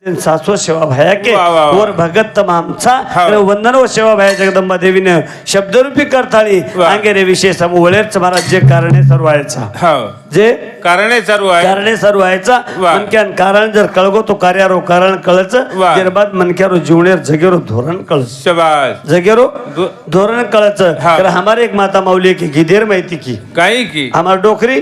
सासू सेवा भया के वर भगत तमामचा वंदन व सेवा भया जगदंबा देवीने शब्दरूपी करताळी अंगेरे विशेष वळेच महाराज जे कारणे सर्व व्हायचा जे कारणे सर्व व्हायचा मनक्यान कारण जर कळगो तो कार्यारो कारण कळच जरबाद मनक्यारो जीवनेर जगेरो धोरण कळच जगेरो धोरण कळच तर हमारे एक माता माऊली की गिदेर माहिती की काही की हमार डोकरी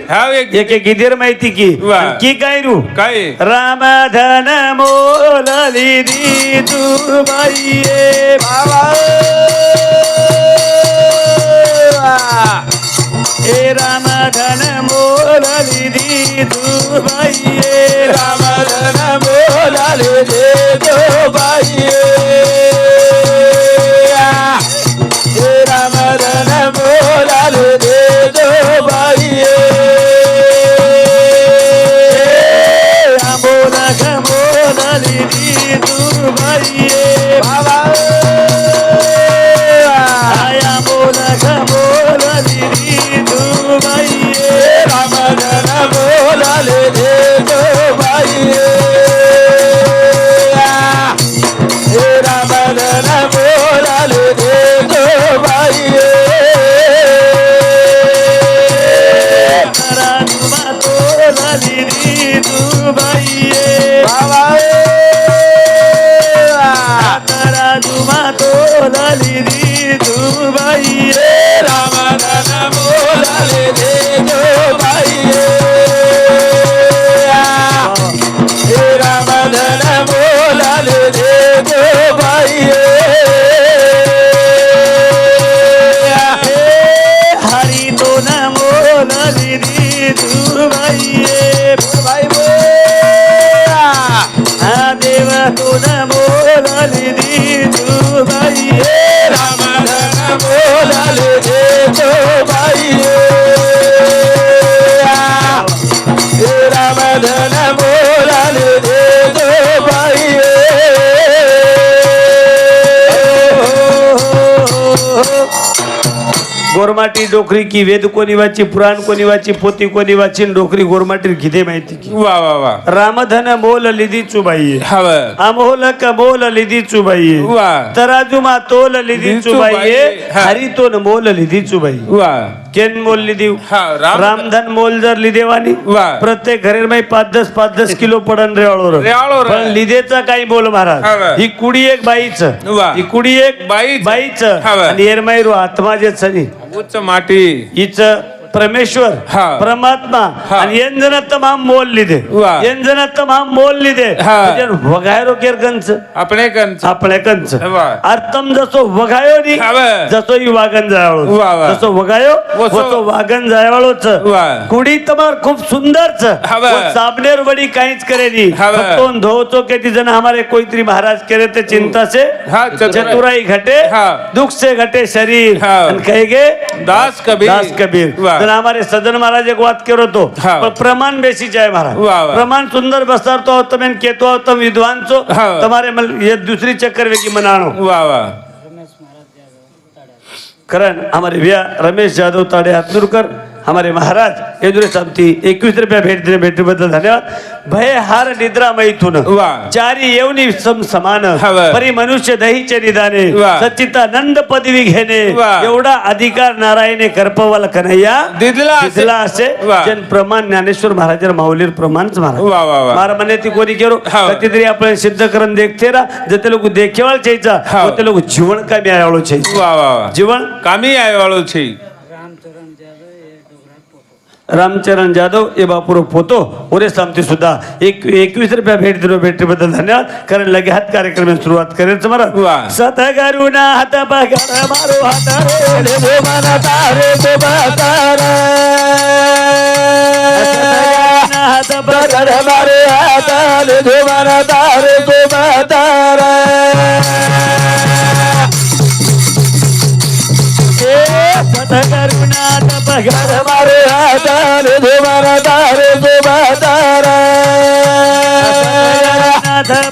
एक गिदेर माहिती की काय रू काय रामधन मोलली दी तू बाईये बाबा ए रामधन मोलली दी तू बाईये रामधन मोलली दी तू बाईये ए रामधन मोलली दी तू बाईये मोलली दी तू बाईये बाबा आया मोलली दी तू बाईये रामधन मोलली दी तू बाईये हे रामधन मोलली दी तू बाईये रामा तोलली दी तू बाईये बाबा मोलली दी तू बाईये रामधन मोलली दी तू बाईये हे रामधन मोलली दी तू बाईये हरी तो न मोलली दी तू बाईये भाई देव तो न मोलली दी तू बाईये रामधन मोलली दी तू बाईये रामधन मोलली दी तू बाईये गोरमाटी डोकरी की वेद कोणी वाची पुराण कोणी वाची पोती कोणी वाची डोकरी गोरमाटी घिदे माहिती की वा वा वा रामधन मोल लिदी चुबाई अमोल कमोल लिदी चुबाई तराजू मा तोल लिदी चुबाई हरितोन मोल लिदी चुबाई केन मोल लिदी रामधन मोल जर लिदेवानी प्रत्येक घरे मै 5-10 किलो पडन रेवाळो पण लिदेचा काही बोल महाराज ही कुडी एक बाईच ही कुडी एक बाईच आणि एरमाईरो आत्मा जे छनी उच्च माटी हिच परमेश्वर परमात्मा आणि ಎಂಜನ तमाम मोल लिदे ಎಂಜನ तमाम मोल लिदे वगायरो केर कंच आपणे कंच अर्थम जसो वगायो नी जसो ही वागन जायवाळो जसो वगायो वसो वागन जायवाळोच कुडी तमार खूप सुंदरच साबनेर बडी काहीच करे नी फक्तोन धोचो के ती जन हमारे कोईतरी महाराज करे ते चिंता से चतुराई घटे दुख से घटे शरीर कहेगे दास कबीर जन हमारे सदन महाराज एक बात करो तो प्रमाण बेसी जाए महाराज प्रमाण सुंदर बसर तो तमें केतो तम विद्वान चो तुम्हारे ये दूसरी चक्कर वेगी मनानो करण हमारे भैया रमेश जाधव ताड़े हातनुरकर हमारे महाराज येदुरे सांगती 21 रुपया भेट बद्दल धन्यवाद भय हार निद्रा मैथुन चारी येवनी समान परी मनुष्य दहीचे निदाने सच्चिदानंद पदवी घेणे एवढा अधिकार नारायणे करपवाल कन्हैया दिदला असे जन प्रमाण ज्ञानेश्वर महाराज माऊलीर प्रमाणच महाराज मार मने ती कोणी केरो कधीतरी आपण सिद्ध करून देखते रा जते लोक देखेवाल छेचा ते लोक जीवन कामी आयवाळो छे जीवन कामी आयवाळो छे रामचरण जाधव ये बापुरो पोतो ओरे सामती सुद्धा 21 रुपया भेट बद्दल धन्यवाद कारण लगे हात कार्यक्रम सुरुवात करेल तुम्हाला सतगरुणा हात पगार मारो हात रे दे मना तारे दे बातार हात पगार मारे हात रे दे मना तारे दे बातार सतगरुणा हात पगार मारे हाताले देवारा तारे देवातारा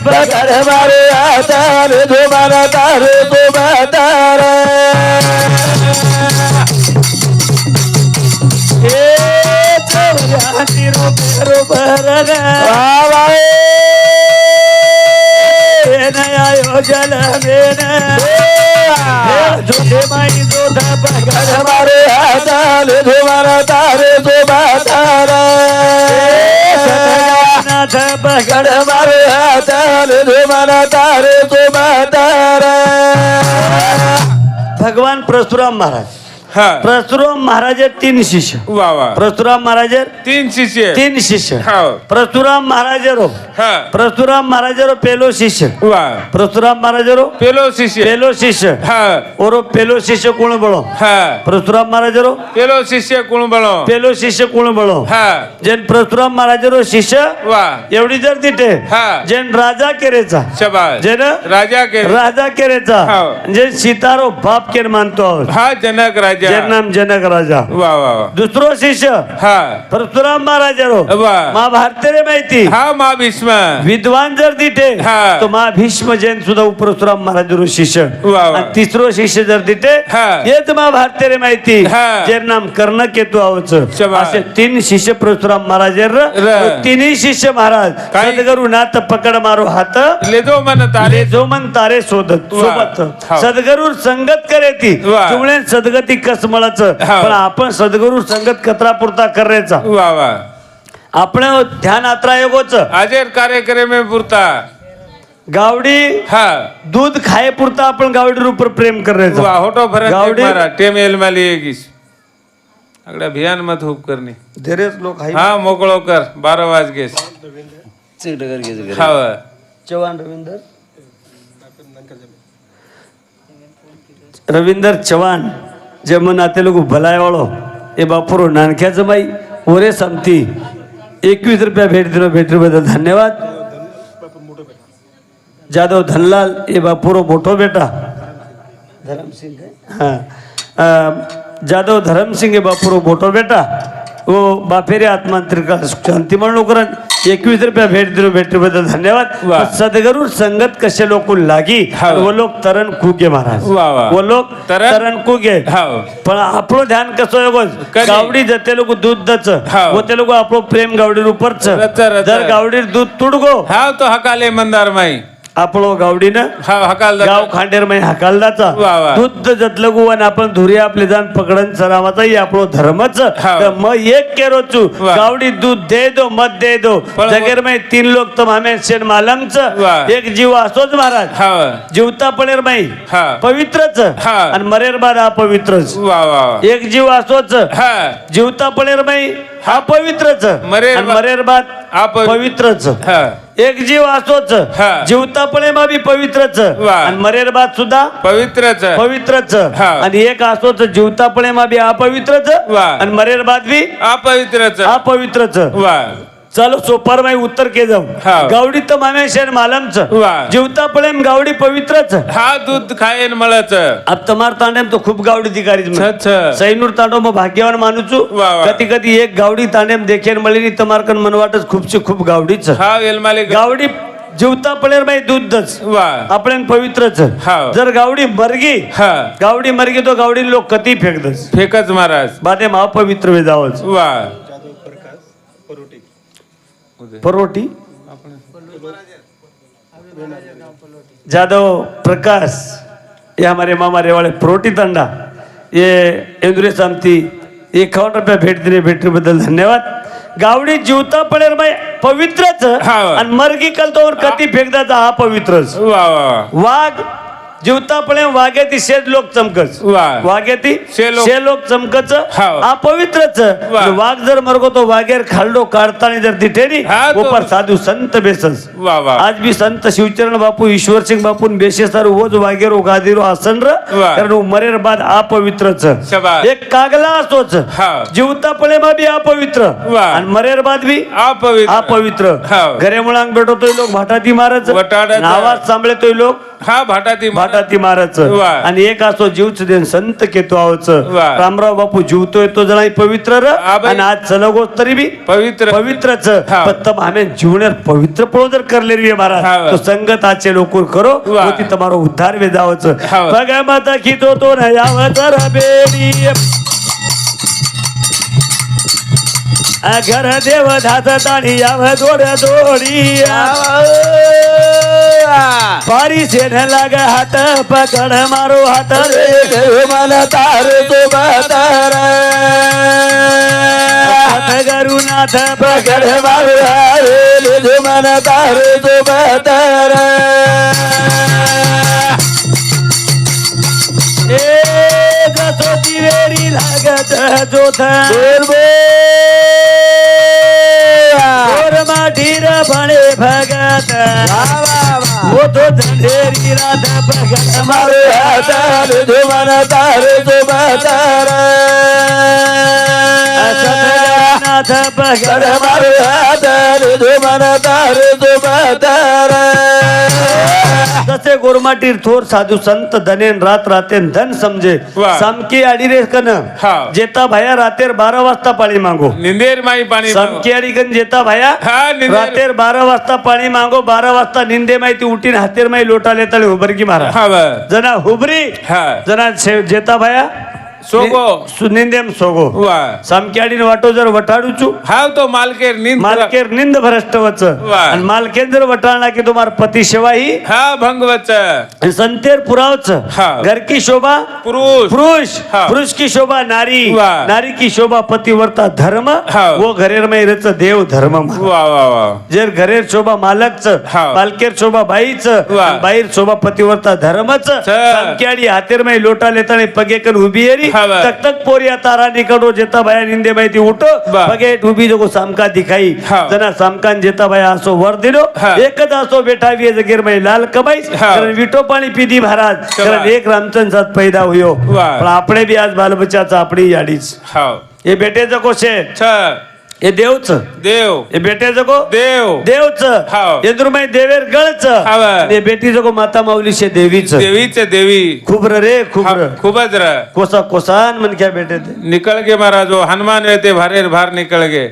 पगार मारे हाताले देवारा तारे देवातारा ए चौरासी रुपये येन आयो जल मेन जोधे माई जोध पगड मारे हाताल धुमारा तारे जोबा तारा नाथ पगड मारे हाताल धुमारा तारे जोबा तारा. भगवान परशुराम महाराज परशुराम महाराज 3 शिष्य वा वा परशुराम महाराज 3 शिष्य 3 शिष्य हाव परशुराम महाराज रो हा परशुराम महाराज रो पेलो शिष्य वा परशुराम महाराज रो पेलो शिष्य पेलो शिष्य हा ओरो पेलो शिष्य कोण बळो हा परशुराम महाराज रो पेलो शिष्य कोण बळो पेलो शिष्य कोण बळो हा जेन परशुराम महाराज रो शिष्य वा एवढी जर तिथे हा जेन राजा केरेचा शाबास जेन राजा के राजा केरेचा हाव. जे सीतारो बाप केर मानतो आहोत हा जनक राजा जेन नाम जनक राजा वा वा वा दुसरो शिष्य हा परशुराम महाराज रो वा महाभारत रे माहिती हा मा भीष्म विद्वान जर तिथे हा. तो महा भीष्म जैन सुद्धा परशुराम महाराज रो शिष्य वा वा. आणि तिसरो शिष्य जर तिथे हा. हेच महाभारत रे माहिती हा. जे नाम कर्णकेतू आवच शाबास. असे 3 शिष्य परशुराम महाराज तिन्ही शिष्य महाराज काय? सद्गुरु नाथ पकड मारो हात ले दो मन तारे जो मन तारे सोबत वा. सोबत हाव. सद्गुरु संगत करे ती वा. जुळे सद्गती कसमळच हाव. पण आपण सद्गुरु संगत कत्रापुरता करायचा वा वा आपण ध्यान आत्रा योगोच आजेर कार्यक्रम में पुरता गावडी हा दूध खाए पुरता आपण गावडी रूपर प्रेम करायचं वा होटो फरक गावडी- मारा टेम एल माली एकीस अगड़ा भियान मत हुप करनी धीरेच लोक आहे हा मोकळो कर 12 वाज गेस हा चव्हाण रविंदर चव्हाण जे मन आते लोक भलाय वाळो ए बापुरो नानक्याचं बाई ओरे समती 21 रुपया भेट दिलो भेटीबद्दल धन्यवाद. जाधव धनलाल ए बापुरो मोठो बेटा धरमसिंह जाधव धरमसिंह ए बापुरो मोठो बेटा वो बाफेरे आत्मांतरिका शांती म्हणून करण 21 रुपया भेट दिलो भेटीबद्दल धन्यवाद. वा. सदगुरु संगत कसे लोक लागी हा. वो लोग तरण कुगे महाराज वा वा. वो लोग तरण? तरण कुगे हाव. पण आपलो ध्यान कसं आहे बघ कधी? गावडी जते लोक दूध दच हाव. वो ते लोक आपलो प्रेम गावडी रूपरच रच, रच. जर गावडी दूध तुडगो हा तो हकाले मंदार माई आपलो गावडीनं हा हकाल गाव खांडेर मध्ये हाकालदाचा वा वा. दूध जतलगू आणि आपण धुरी आपले जाण पकडन सरावाचा ही आपलो धर्मच हाव. तर मग एक केरोचू वा. गावडी दूध दे दो मत दे दो पण- जगेर मध्ये 3 लोक तर हमें शेण मालमच वा. एक जीव असोच महाराज हा जीवता पडेर माई हा. पवित्रच हा. आणि मरेर बाद अपवित्रच वा वा एक जीव असोच हा जीवता पडेर माई हा पवित्रच मरेर आणि बा- मरेर बाद अपवित्र. पवित्रच हा एक जीव असोच हा. जीवता पळे मा बी पवित्रच वा. आणि मरेर बाद सुद्धा पवित्रच पवित्रच हा. आणि एक असोच जीवता पळे मा बी अपवित्रच वा. आणि मरेर बाद बी अपवित्रच अपवित्रच वा चलो सोपार माई उत्तर के जाऊ हा. गावडी तर मामे शेण मालमच वा. जीवता पळे गावडी पवित्रच हा दूध खायन मळच अब तमार तांडेम तो खूप गावडी दिकारी छछ सैनूर तांडो मग भाग्यवान मानुचू वा, वा. कधी कधी एक गावडी तांडेम देखेन मळीनी तमारकन मनवाटच खूपशी खूप गावडीच हा एलमाले गावडी जीवता पळेर बाई दूधच वा आपण पवित्रच हाव. जर गावडी मरगी हा गावडी मरगी तो गावडी लोक कधी फेकदस फेकच महाराज बादे महापवित्र वेदावच वा परोटी जादव प्रकाश ये हमारे मामा रेवाड़े परोटी तंडा ये इंद्रिय शांति 51 रुपया भेट दिले भेटी बद्दल धन्यवाद. गावडी जीवता पडेल बाई पवित्रच हा. आणि मरगी कल तो कधी फेकदाचा हा पवित्रच. वा वा वाघ जीवता पळे वाघेती शेज लोक चमकच वा. वाघेती शे लोक- शे लोक चमकच हाव. अपवित्रच वा. वाघ जर मरगो तो वाघेर खालडो काढताना जर तिथे नी हा तो- ऊपर साधू संत बेसस वा वा आज भी संत शिवचरण बापू ईश्वर सिंह बापू बेसे सर वोज वागेरो गादीरो आसन र वा. कारण मरेर बाद अपवित्रच शाबास. एक कागला असोच हा. जीवता पळे मा बी अपवित्र वा. आणि मरेर बाद बी अपवित्र अपवित्र हाव. घरे मुळांग भेटतोय लोक भाटाती मारच वटाडाचं. नावाज सांभळतोय लोक हा भाटाती भाटाती मारच वा. आणि एक असो जीवच देन संत केतो आवच वा. रामराव बापू जीवतोय तो जणाही पवित्र र आबाई. आणि आज चलगो तरी बी पवित्र पवित्रच हा. पण आम्ही जीवनात पवित्र पळो जर करले रे हा. महाराज तो संगत आचे लोक करो वा. होती तुम्हारो उद्धार वे जावच हा. बघ माता खितो तो न याव तर बेडी घर देव धात ताणी याव दोड दोडी मारी सेन लाग हात पकड मारो हात मन तार तो बतर गरुनाथ पकड़ मारो हारे मन तार तो बतर ए जसो दिवेरी लागत जोथ माठीर भणे भगत वो तो धंधेरी रात भगत मारो हाथ मन तार तो बतर नाथ भगत मारो हाथ मन तार तो बतर तसे गोरमाटीर थोर साधू संत धनेन रात रातेन धन समजे वाह. समकी आडी रे कन हा. जेता भाया रातेर 12 वाजता पाणी मागो निंदेर माई पाणी समकी आडी कन जेता भाया हा, निंदेर. रातेर 12 वाजता पाणी मागो 12 वाजता निंदे माहिती उठीन हातेर माई लोटा लेताळे हुबरकी मारा हा बर. जना हुबरी हा. जना जेता भाया सोगो. सुनिंदेम सोगो वा समकी आडीन वाटो जर वटाडूचू हाव तो मालकेर निंद मालकेर निंद भ्रष्ट वच वाह. आणि मालकेन जर वटाळला की तुम्हार पती शिवाही हा भंगवच संतेर पुरावच हा. घर की शोभा पुरुष पुरुष हा. पुरुष की शोभा नारी वाह. नारी की शोभा पतिव्रता धर्म हा. वो घरेर मै रच देव धर्म वा वा वा जर घरेर शोभा मालकच हा. पालकेर शोभा बाईच वाह. बाहेर शोभा पतिव्रता धर्मच संख्याडी हातेर मै लोटा लेताने पगे कर उभी येरी हा. तक तक पोरिया तारा निकडो जेता बाया निंदे माहिती उठो वाह. पगे उभी जगो सामका दिखाई हा. जना सामकान जेता बाया असो वर दिलो हा. एकच असो बेटा विये जगेर मै लाल कबाईस हा. कारण विटो पाणी पिधी महाराज कारण एक रामचंद साथ पैदा हुयो वाह. पण આપણે બી આજ બાલ બચ્ચાचा આપણી याडीच हाव એ બેટે જકો છે छ એ દેવच देव એ બેટે જકો देव देवच हाव. यंद्रुमाई देवेर गळच हाव. એ बेटी जको माता माऊली शे देवीच देवीचे देवी खुबर रे खुबर हा, खूपच र कोसा कोसान मन क्या बेटे ते निकल गे महाराज वो हनुमान येते भारेर भार निकल गे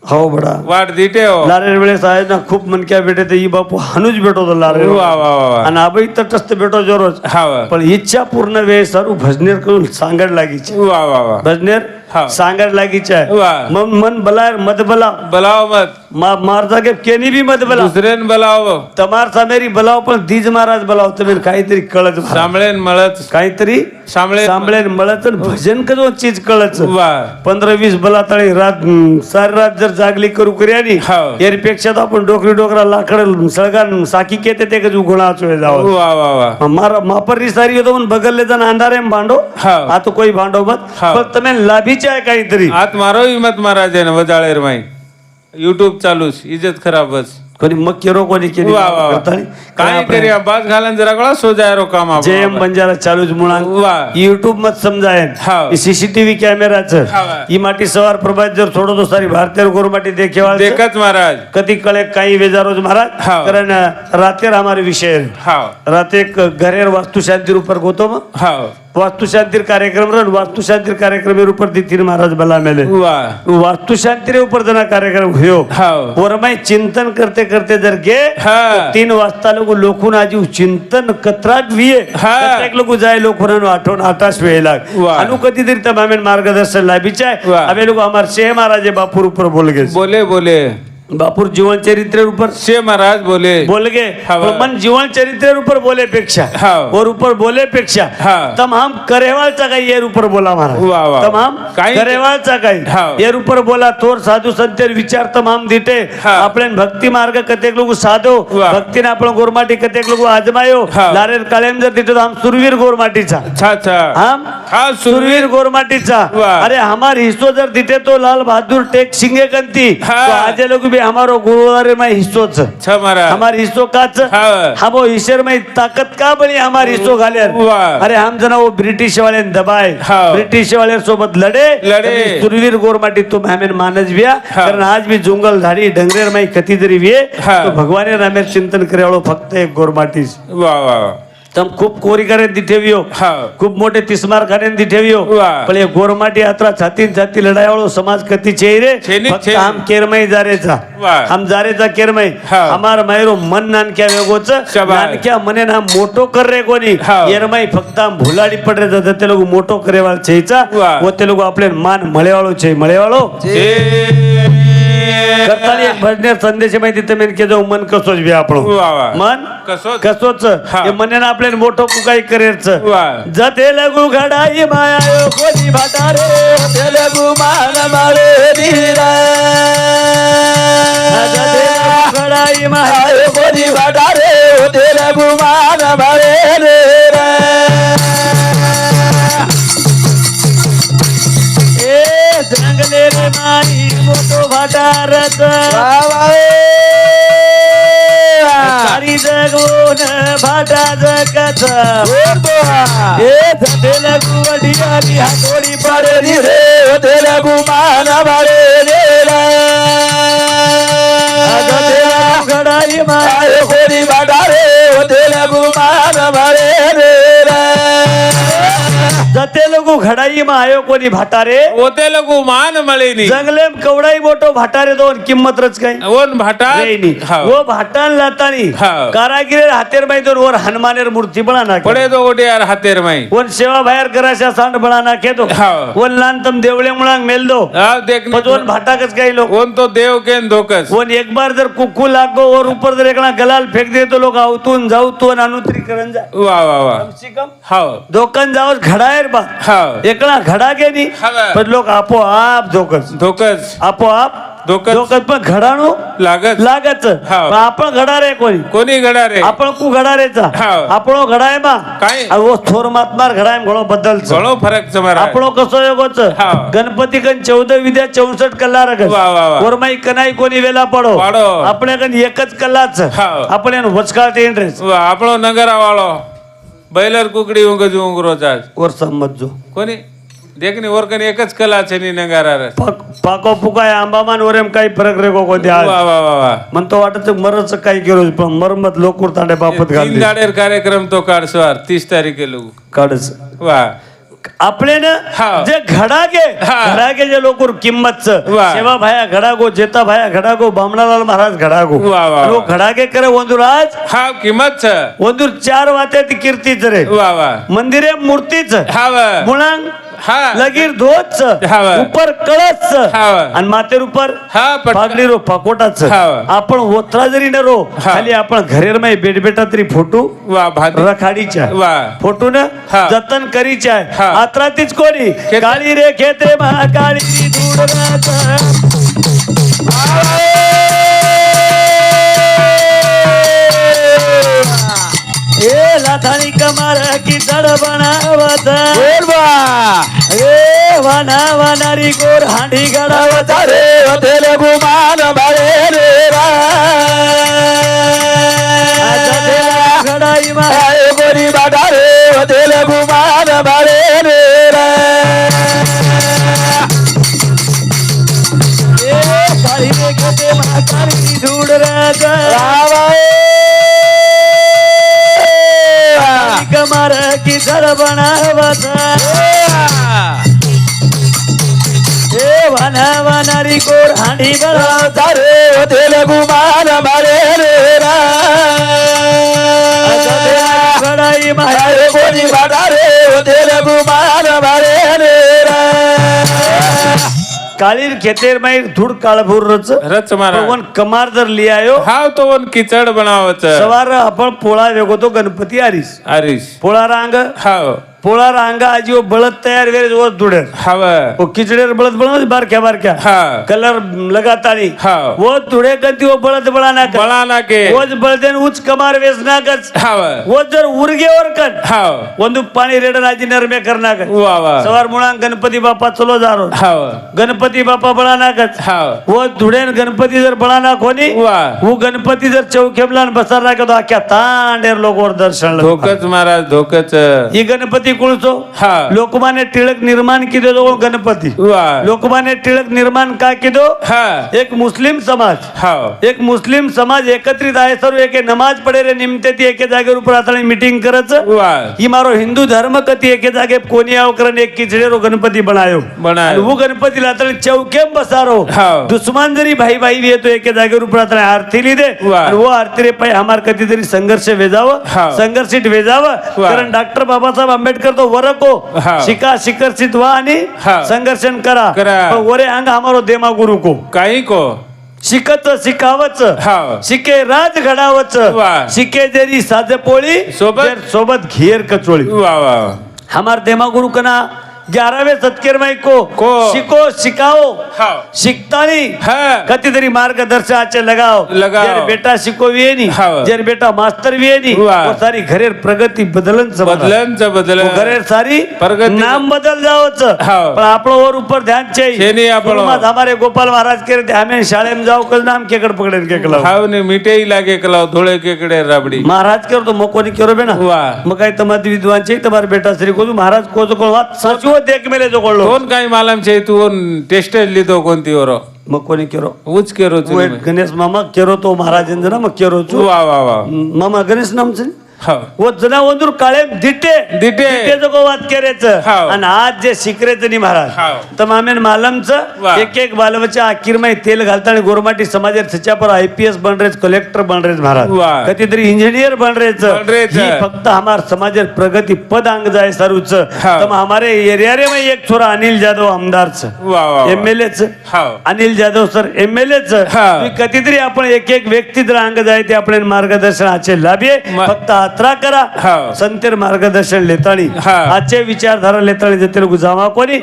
हो बडा वाट दिटे हो लारेर वेळेस आहे ना खूप मन क्या बेटे ते ई बापू हानूच भेटो तो लारेर वा वा वा आणि आबाई तटस्थ भेटो जरोज हाव पण इच्छा पूर्ण वेळ सरू भजनेर करून सांगड लागिचे वा वा वा भजनेर हा. सांगड लागिचे वाह. मन बलार मत बला बलाव मत मार जागे केनी बी मत बला दुसरेन बलाव तमार सामेरी बलाव पण दीज महाराज बलाव तुम्ही काहीतरी कळत महाराज. सांभळेन मळत काहीतरी सांभळे सांभळेन मळत आणि भजन कजो चीज कळच वा 15-20 बला तळी रात सारी रात जर जागली करू करी हाव. यारीपेक्षा तर आपण डोकरी डोकरा लाकड सळगान साकी केते ते कजू गुणा चोय जाव वा वा वा मारा मापरी सारी होतो पण बगलले जण अंधारे भांडो हाव. आता कोई भांडो मत हाव. पण તમે लाभीचे आहे काहीतरी आत मारो हिम्मत महाराज आहे ना वजाळेर माई युट्यूब चालूच इज्जत खराब बस कोणी मग केरो कोणी केली वा वा काय तरी बाज घालन जरा कळा सो जाय रो काम आपण. जेएम बंजारा चालूच मुळा वा युट्यूब मत समजायन हाव. सीसीटीव्ही कॅमेराच हाव. ई माटी सवार प्रभात जर थोडो तो सारी भारतीय गोरमाटी देखेवाळ देखत महाराज कधी कळे काही वेजारोज महाराज हाव. कारण रातेर हमारे विषय हाव रात एक घरेर वास्तु शांतिर ऊपर गोतो म हाव वास्तु शांतिर कार्यक्रम रन वास्तु शांतिर कार्यक्रम ऊपर दी तीन महाराज बला मेले वा वास्तु शांतिर ऊपर जना कार्यक्रम हुयो हाव और मैं चिंतन करते करते जर गे हा 3 वाजता लोक लोकून आजी चिंतन कत्राट विये हा. प्रत्येक लोक जाय लोकून आठवण आठास वेळ लाग वा. अनु कधीतरी तमामेन मार्गदर्शन लाभिचाय वा. अबे लोक हमार शेह महाराज बापूर ऊपर बोल गे बोले बोले बापूर जीवन चरित्र ऊपर शे महाराज बोले बोल गए हाँ। पर मन जीवन चरित्र ऊपर बोले पेक्षा हाँ। और ऊपर बोले पेक्षा हाँ। तमाम करेवालचा काही येर ऊपर बोला महाराज वाह, वाह। तमाम काही- करेवालचा काही हाँ। येर ऊपर बोला थोर साधू संतेर विचार तमाम दिटे हाँ। आपण भक्ती मार्ग कतेक लोक साधो वाह। भक्तीने आपण गोरमाटी कतेक लोक आजमायो हाँ। लारेर काळेम जर दिटे तो हम सुरवीर गोरमाटीचा छा छा हम हा सुरवीर गोरमाटीचा वाह। अरे हमार हिस्सो जर दिटे तो लाल बहादुर टेक सिंगे कंती हाँ। तो आज लोग भी हमारो गुरुवारे में हिस्सोच छा महाराज हमार हिस्सो काच हाँ। हम वो ईश्वर में ताकत का बनी हमार हिस्सो घाले वाह। अरे हम जना वो ब्रिटिश वाले दबाए हाँ। ब्रिटिश वाले सोबत लढे लढे। सुरवीर गोरमाटी तुम हमें मानज बिया हाँ। कारण आज भी जुंगल धाडी डंगरेर माई कती जरी विये हाँ। तो भगवाने रामेर चिंतन करेवाळो फक्त एक गोरमाटीच वा वा तम खूप कोरी करे दिठेवियो हाँ। खूप मोठे तिस्मार खाने दिठेवियो वाह। पण ये गोरमाटी यात्रा छाती छाती लढाईवाळो समाज कती चेहरे छेनी फक्त छेनी। हम केरमई जारेचा वाह। हम जारेचा केरमई हाँ। हमार मैरो मन नानक्या वेगोच शाबास। नानक्या मने ना मोटो कर रे कोणी हाँ। येरमई फक्त हम भुलाडी पडरे जात ते लोक मोटो करेवाळ छेचा वाह। व ते लोक आपले मान मळेवाळो छे मळेवाळो जय करताना एक भजनेर संदेश माहिती તમે કે જો મન કસો જ વ્યા આપણો વાહ વાહ મન કસો કસો જ હા. એ મને આપણે મોટો કુકાઈ કરે છે વાહ જતે લગુ ઘડાઈ માયા કોની ભાટા રે તેલગુ માન મારે ધીરા જતે લગુ ઘડાઈ માયા આય કોની વાડા રે તેલગુ માન મારે ધીરા એ જંગલે રે મારી મોટો ભાટા રત તારી જગોન ભાટા જગત એ જતે લગુ અડિયાની હાથોડી પડે પડે રે તેલગુ માન મારે ધીરા જતે લગુ ઘડાઈ માયા આય કોની વાડા રે તેલગુ માન મારે ધીરા જતે લગુ ઘડાઈમાં આયો કોની ભાટા રે ઓતે લગુ માન મળી ની જંગલેમ કવડાઈ મોટો ભાટા રે તો કિંમત રચ કઈ ઓન ભાટા રેની હા. वो भाटान लातानी હા. कारागिरे हातेर बाई तो और हनुमानेर मूर्ति बना नाखे પડે તો ઓડે યાર હાતેર માઈ वन सेवा बाहेर कराशा सांड बना नाखे तो હા. वन लान तम देवळे मुळांग मेल दो હા દેખ पण वन भाटा कस काही लोग ઓન તો देव केन धोकस वन एक बार जर कुक्कू लागो और ऊपर जर एकला गलाल फेक दे तो लोग आवतून जाऊतून अनुत्रीकरण जाय વાહ वाह वाह कम से कम हाव दोकान जावस घडायर बा हाव एकला घडा के नी હા. पण लोक आपोआप धोकस धोकस आपोआप धोकस धोकस पण घडाणू लागत लागत હા. पण आपण घडा रे कोणी कोणी गडा रे आपण कु घडारेचा હા. આપણો ઘડાયમાં કાંઈ? આ વો થોર માતમાર ઘડાયમ ઘણો બદલ છે ઘણો ફરક છે મારા આપણો કસો એવો છે હા. ગણપતિ કન 14 વિદ્યા 64 કલા રગસ વાહ, વાહ, વાહ. ઓરમાઈ કનાઈ કોની વેલા પડો પાડો. આપણે કન એક જ કલા છે હા. આપણે એનું વચકાટ ઇન્ટરેસ્ટ વાહ, આપણો નગરા વાળો बैलर कुकडी ઊંઘ ઊંઘરો ચાજ ઓર સમજો કોની દેખની ઓરકની એક જ કલા છે ની નગારા રસ પાકો ફુકાય આંબામાં ને ઓરેમ કઈ ફરક રેકો કોઈ ત્યાં વાહ વાહ વાહ વાહ મન તો વાટે છે મરજ કઈ કર્યો છે પણ મરમત લોકોર તાડે બાપત तीन ગાલી दाडेर कार्यक्रम तो काढसवार 30 तारीखे लोक કાઢે છે वाह આપણે ને હા. જે ઘડાકે હા. ઘડાકે જે લોકો કિંમત છે વાહ. સેવા ભાયા ઘડાગો જેતા ભાયા ઘડાગો બામણાલાલ મહારાજ ઘડાગો વાહ, વાહ, લો વાહ. ઘડાકે કરે વંદુરાજ हा किंमत छ वंदुर 4 वाते ती कीर्ती चरे वाह वाह मंदिरे मूर्ती छ हा वाह मुळांग हा लगीर धोत छ હા, વાહ. ઉપર કળશ छ હા, વાહ. आणि मातेर ઉપર हा पटका पागली रो पाकोटा छ હા, વાહ. आपण ओथरा जरी न रो હા. खाली आपण घरेर मै बेट बेटा तरी फोटो वाह भादी रखाडी चा वाह फोटो न हा. जतन करी चाय हा. आत्रातीच कोणी खेत- काळी रे खेत्रे महाकाळी धूड ए लाथाणी कमार की जड बनावत ए वाना वानारी गोर हांडी गडावत रे तेलगु मान मारे धीरा घडाई मा आय कोनी वाडा रे तेलगु मान मारे धीरा ए काळी रे खेते महाकाळी धूड कमार की जड बनावत ए वाना वानारी गोर हांडी गडावत रे तेलगु मान मारे धीरा घडाई मा आय कोनी वाडा रे तेलगु मान मारे धीरा काळीर खेतेर माई धूड काळभूर रच रच मारा पण कमार जर लियायो हाव तो वन किचड बनावच सवार आपण पोळा वेगो तो गणपती आरीस आरिस पोळा रांग हाव पोळा रांगा आजी वो बळद तयार वेळेस वो धुडे हाव वो किचडेर बळद बळद बारक्या बारक्या हा कलर लगातानी हाव वो धुडे कधी वो बळद बळा ना कर बळाना के वोज बळदेन उच कमार वेस ना कर हाव वो जर उर्गेवर कर हाव ಒಂದು पाणी रेडन आजी नरमे करना कर वाह वाह सवार मुळा गणपती बाप्पा चलो जारो हाव गणपती बाप्पा बळा ना कर हाव वो धुडेन गणपती जर बळा ना कोणी वाह वो गणपती जर चौकेमला बसार ना तो आख्या तांडेर लोकवर दर्शन धोकच महाराज धोकच ही गणपती कुळचो हा लोकमान्य टिळक निर्माण किदो जो गणपती वाह लोकमान्य टिळक निर्माण का किदो हा एक मुस्लिम समाज हाव एक मुस्लिम समाज एकत्रित आहे सर्व एके नमाज पडे रे निमते ती एके जागेवर ઉપર आता मीटिंग करच वाह ही मारो हिंदू धर्म कती एके जागे कोणी आवकरन एक किचडेरो गणपती बनायो बनायो. वो गणपती लातळे चौकेम बसारो हाव. दुश्मन जरी भाई भाई वे तो एके जागेवर ઉપર आता आरती लीदे वाह. आणि वो आरती रे पाय हमार कधी तरी संघर्ष वेजाव हाव. संघर्षित वेजाव वाह. कारण डॉक्टर बाबासाहेब आंबेडकर तो वरको हाव. शिका शिकर्षित व्हा आणि हाव. संघर्षण करा करा. पण वरे अंग हमारो देमा गुरु को काही को शिकत शिकावच हाव. शिके राज घडावच वाह. शिके जरी साजपोळी सोबत? सोबत घेर कचोळी वा वा वा. हमार देमा गुरु कना 11वें सत्केर माई को शिको शिकाओ हाव. शिकतानी हा. कधीतरी मार्गदर्शनाचे लगाव लगाव. बेटा शिको विये हाव. जर बेटा मास्तर विये वाह. सारी घरेर प्रगती बदलन बदलन घरेर सारी प्रगती. नाम बदल जावच हाव. पण आपलो और ऊपर ध्यान छेनी चाहिए आपलो. हमारे गोपाल महाराज के हमें शाळे में जाओ कल नाम केकड़ पकड़े केकला हाव ने मिठाई लागे कलाव धोळे केकडे राबडी महाराज करो तो मोको नहीं करो बेना वाह. मग काय तुम्हारे विद्वान चाहिए तुम्हारे बेटा श्री को महाराज को तो बात सच वो देख मेले जो कोलो कोण काही मालम छे तू टेस्ट लिदो कोणती ओरो मग कोणी केरो उच केरो वो एक गणेश मामा केरो तो महाराजेंद्र ना मग केरो चू वा वा वा. मामा गणेश नाम से हाव. वो जना वंदूर काळे दिटे दिटे. जो को बात करेच हाव. आणि आज जे शिकरेच नाही महाराज हाव. तर मामेन मालमच वाह. एक एक बालवच्या आखिर मध्ये तेल घालता आणि गोरमाटी समाजात सच्या पर IPS बन रेच कलेक्टर बन रेच महाराज वाह. कधीतरी इंजिनियर बन रेच बन रेच. ही फक्त हमार समाजात प्रगती पद अंग जाय सारूच हाव. तर हमारे एरिया रे में एक छोरा अनिल जाधव आमदारच वा वा वा. MLA च हाव. अनिल जाधव सर MLA च हाव. तुम्ही कधीतरी आपण एक एक व्यक्ती जर अंग जाय ते आपल्या मार्गदर्शनाचे लाभे फक्त यात्रा करा हाव. संतेर मार्गदर्शन लेताळी हाव. आजचे विचारधारा लेताळी जते जावा कोणी